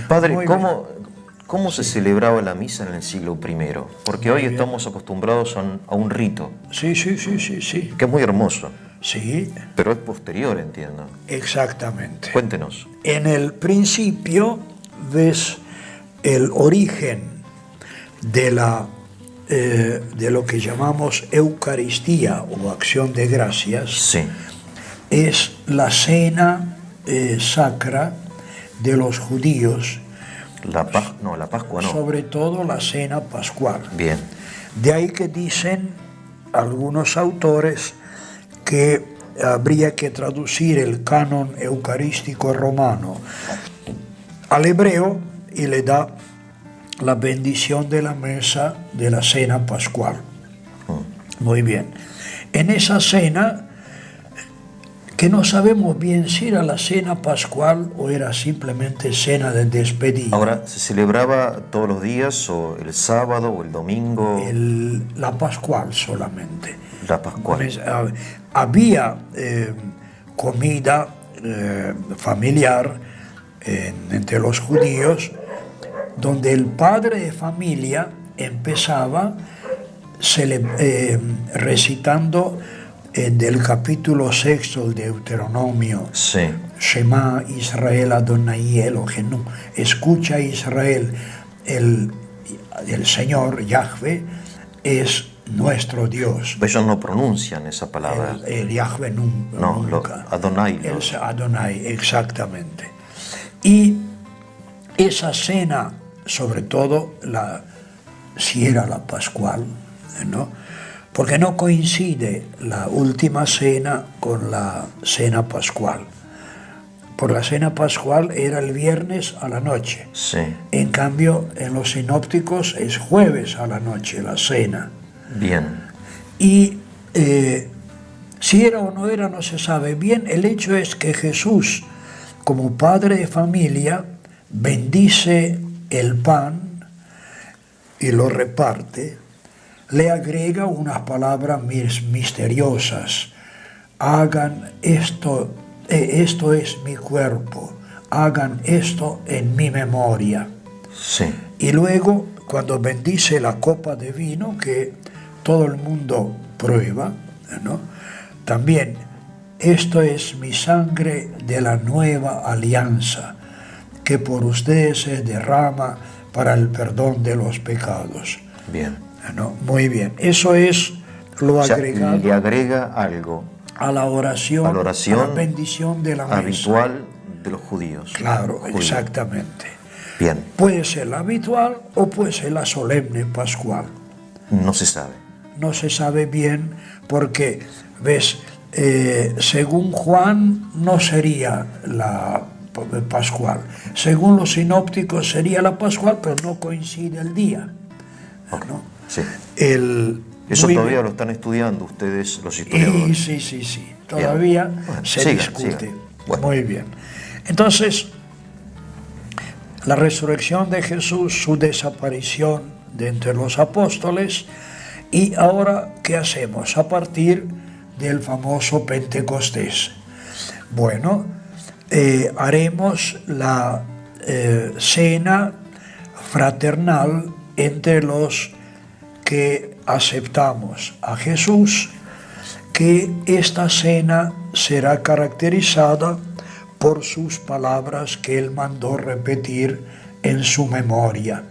Padre, Muy ¿cómo se celebraba la misa en el siglo I? Porque hoy estamos acostumbrados a un rito, Sí, que es muy hermoso, sí, pero es posterior, entiendo. exactamente. Cuéntenos. En el principio ves el origen de lo que llamamos Eucaristía o acción de gracias. Sí, Es la cena sacra de los judíos, la Pascua no. sobre todo la cena pascual. Bien, De ahí que dicen algunos autores que habría que traducir el canon eucarístico romano al hebreo y le da la bendición de la mesa de la cena pascual. Muy bien. En esa cena, que no sabemos bien si era la cena pascual o era simplemente cena de despedida. ahora, ¿se celebraba todos los días o el sábado o el domingo? La pascual solamente. La Pascual. Había comida familiar entre los judíos, donde el padre de familia empezaba recitando del capítulo 6 del Deuteronomio, Sí, Shema Israel Adonai Elohenu, escucha Israel, el Señor Yahvé es nuestro Dios. ellos no pronuncian esa palabra. El Yahvé No, nunca. Adonai. El Adonai, exactamente. Y esa cena, sobre todo si era la pascual, ¿no? Porque no coincide la última cena con la cena pascual. Por la cena pascual era el viernes a la noche. Sí, En cambio, en los sinópticos es jueves a la noche la cena. bien. Y si era o no era, no se sabe bien. El hecho es que Jesús, como padre de familia, bendice el pan y lo reparte. Le agrega unas palabras misteriosas. Hagan esto, esto es mi cuerpo. Hagan esto en mi memoria. Sí, Y luego, cuando bendice la copa de vino, que todo el mundo prueba, ¿no? También, esto es mi sangre de la nueva alianza, que por ustedes se derrama para el perdón de los pecados. bien. ¿No? Muy bien. Eso es lo O sea, agregado le agrega algo a la oración, a la oración a la bendición de la mesa. habitual de los judíos. Claro, Judíos. exactamente. Bien, Puede ser la habitual o puede ser la solemne pascual. no se sabe. No se sabe bien porque, ves, según Juan no sería la pascual. Según los sinópticos sería la pascual, pero no coincide el día. ¿No? Sí. Eso Eso todavía lo están estudiando ustedes, los historiadores. Sí. Todavía Bueno, se discute. Muy bien. Entonces, la resurrección de Jesús, su desaparición de entre los apóstoles, y ahora, ¿qué hacemos a partir del famoso Pentecostés? Bueno, haremos la cena fraternal entre los que aceptamos a Jesús, que esta cena será caracterizada por sus palabras que él mandó repetir en su memoria,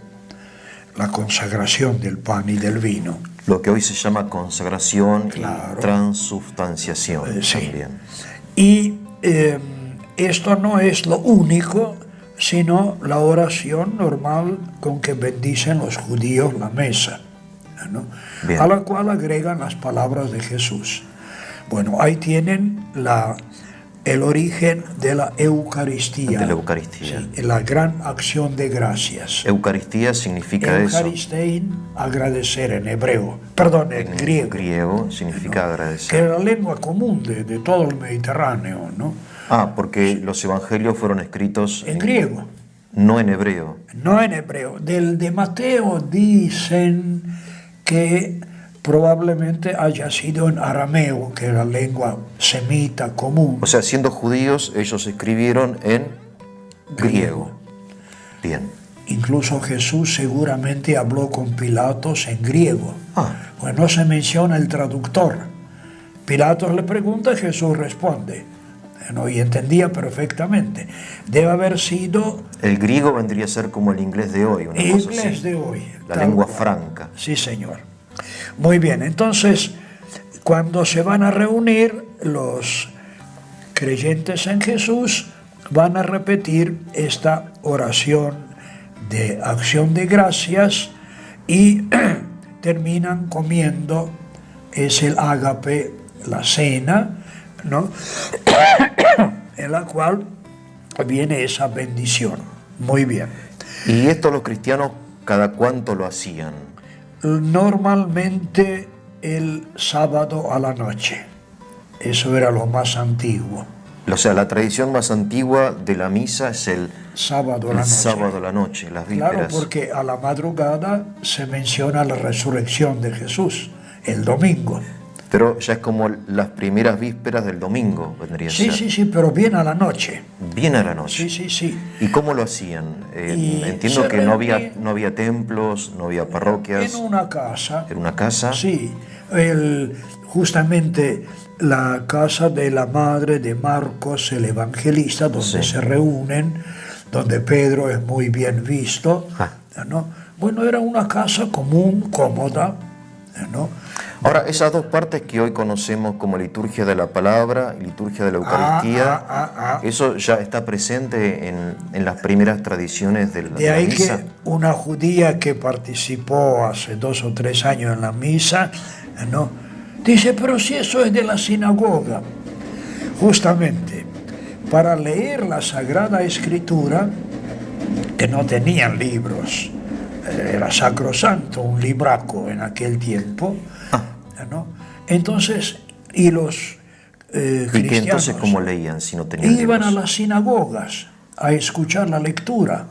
la consagración del pan y del vino. Lo que hoy se llama consagración Claro. y transubstanciación Sí. también. Y esto no es lo único, sino la oración normal con que bendicen los judíos la mesa, ¿no? Bien. A la cual agregan las palabras de Jesús. Bueno, ahí tienen el origen de la Eucaristía. De la Eucaristía. Sí, la gran acción de gracias. Eucaristía significa eso. Eucharistein, agradecer en hebreo, perdón, en griego. Griego significa Que agradecer. era la lengua común de todo el Mediterráneo, ¿no? Porque los evangelios fueron escritos En griego. no en hebreo. No en hebreo. De Mateo dicen que probablemente haya sido en arameo, que era la lengua semita común. O sea, siendo judíos, ellos escribieron en griego. Bien. Incluso Jesús seguramente habló con Pilatos en griego. Pues no se menciona el traductor. Pilatos le pregunta, Jesús responde. ¿No? Y entendía perfectamente. Debe haber sido... El griego vendría a ser como el inglés de hoy, una cosa inglés así. de hoy. La lengua franca. Sí, señor. Muy bien, entonces, cuando se van a reunir los creyentes en Jesús, van a repetir esta oración de acción de gracias y terminan comiendo, es el ágape, la cena, ¿no? En la cual viene esa bendición. Muy bien. ¿Y esto los cristianos cada cuánto lo hacían? Normalmente el sábado a la noche. Eso era lo más antiguo. O sea, la tradición más antigua de la misa es el sábado a la noche. Sábado a la noche, las vísperas. Claro, porque a la madrugada se menciona la resurrección de Jesús, el domingo. Pero ya es como las primeras vísperas del domingo, vendría a ser. Sí, pero bien a la noche. Bien a la noche. Sí. ¿Y cómo lo hacían? Entiendo que no había templos, no había parroquias. En una casa. ¿En una casa? Sí. Justamente la casa de la madre de Marcos, el evangelista, donde se reúnen, donde Pedro es muy bien visto, ¿no? Bueno, era una casa común, cómoda, ¿no? Ahora, esas dos partes que hoy conocemos como liturgia de la palabra y liturgia de la Eucaristía, eso ya está presente en las primeras tradiciones de la misa. De ahí que una judía que participó hace 2 o 3 años en la misa, ¿no? Dice, pero si eso es de la sinagoga. Justamente, para leer la Sagrada Escritura, que no tenían libros, era sacrosanto, un libraco en aquel tiempo, ¿no? Entonces, y los cristianos... ¿Y que entonces cómo leían si no tenían iban libros? a las sinagogas a escuchar la lectura,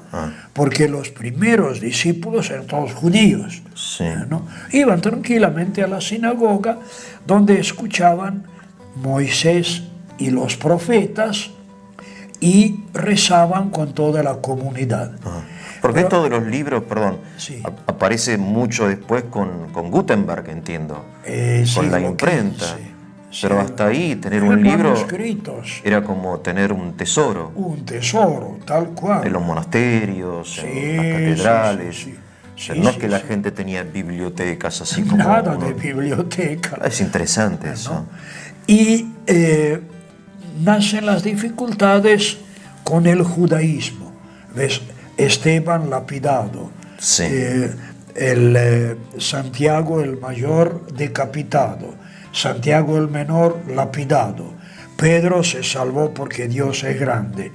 porque los primeros discípulos eran todos judíos, ¿no? Iban tranquilamente a la sinagoga donde escuchaban Moisés y los profetas y rezaban con toda la comunidad. Porque esto de los libros, perdón, aparece mucho después con Gutenberg, entiendo, con la imprenta. Pero hasta ahí tener un libro era como tener un tesoro. Un tesoro, tal cual. En los monasterios, en las catedrales. No es que la gente tenía bibliotecas así como... Nada de biblioteca. Es interesante eso. ¿No? Y nacen las dificultades con el judaísmo. ¿Ves? Esteban lapidado. Santiago el mayor decapitado. Santiago el menor lapidado. Pedro se salvó porque Dios es grande.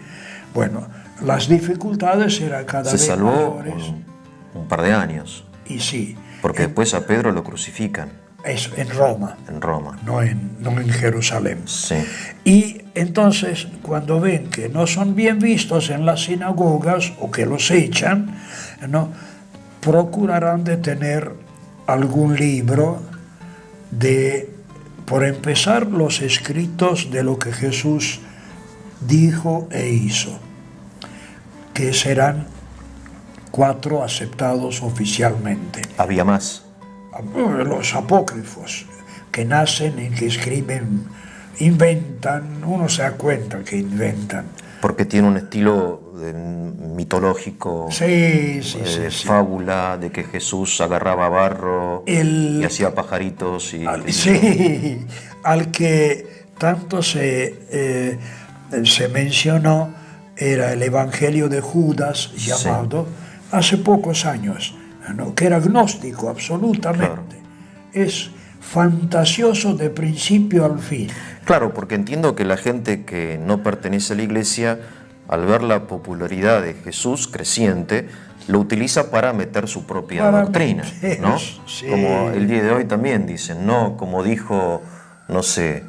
Bueno, las dificultades eran cada vez mayores. Se salvó un par de años. Y sí. Porque después a Pedro lo crucifican. Eso, en Roma. En Roma. No en Jerusalén. Sí. Y entonces, cuando ven que no son bien vistos en las sinagogas o que los echan, ¿no? Procurarán de tener algún libro de... Por empezar, los escritos de lo que Jesús dijo e hizo, que serán 4 aceptados oficialmente. ¿Había más? Los apócrifos, que nacen y que escriben, inventan, uno se da cuenta que inventan. Porque tiene un estilo mitológico, fábula, de que Jesús agarraba barro y hacía pajaritos. Al que tanto se mencionó era el Evangelio de Judas, llamado, hace pocos años, ¿no? Que era gnóstico absolutamente. Claro. Es fantasioso de principio al fin. Claro, porque entiendo que la gente que no pertenece a la iglesia, al ver la popularidad de Jesús creciente, lo utiliza para meter su propia doctrina, ¿no? Como el día de hoy también dicen, no, como dijo, no sé,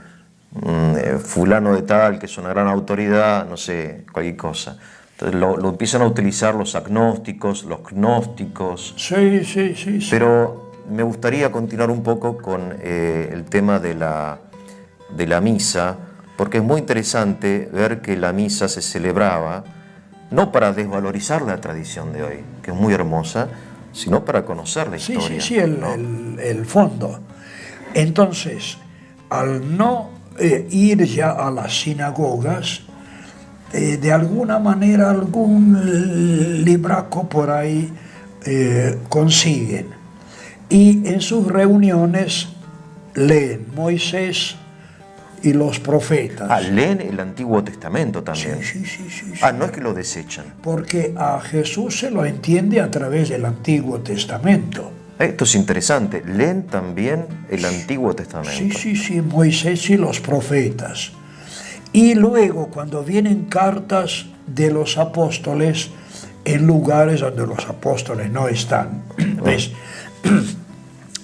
fulano de tal, que es una gran autoridad, no sé, cualquier cosa. Entonces lo empiezan a utilizar los agnósticos, los gnósticos. Sí. Pero me gustaría continuar un poco con el tema de la misa, porque es muy interesante ver que la misa se celebraba no para desvalorizar la tradición de hoy, que es muy hermosa, sino para conocer la historia. Sí, el fondo. Entonces, al no ir ya a las sinagogas, de alguna manera algún libraco por ahí consiguen. Y en sus reuniones leen Moisés y los profetas. Leen el Antiguo Testamento también. Sí. No es que lo desechan. Porque a Jesús se lo entiende a través del Antiguo Testamento. Esto es interesante. Leen también el Antiguo Testamento. Sí, Moisés y los profetas. Y luego, cuando vienen cartas de los apóstoles en lugares donde los apóstoles no están, ¿ves?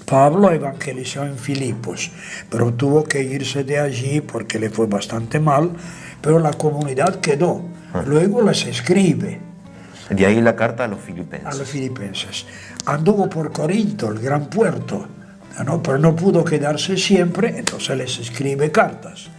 Pablo evangelizó en Filipos, pero tuvo que irse de allí porque le fue bastante mal, pero la comunidad quedó. Luego les escribe. De ahí la carta a los filipenses. A los filipenses. Anduvo por Corinto, el gran puerto, ¿no? Pero no pudo quedarse siempre, entonces les escribe cartas.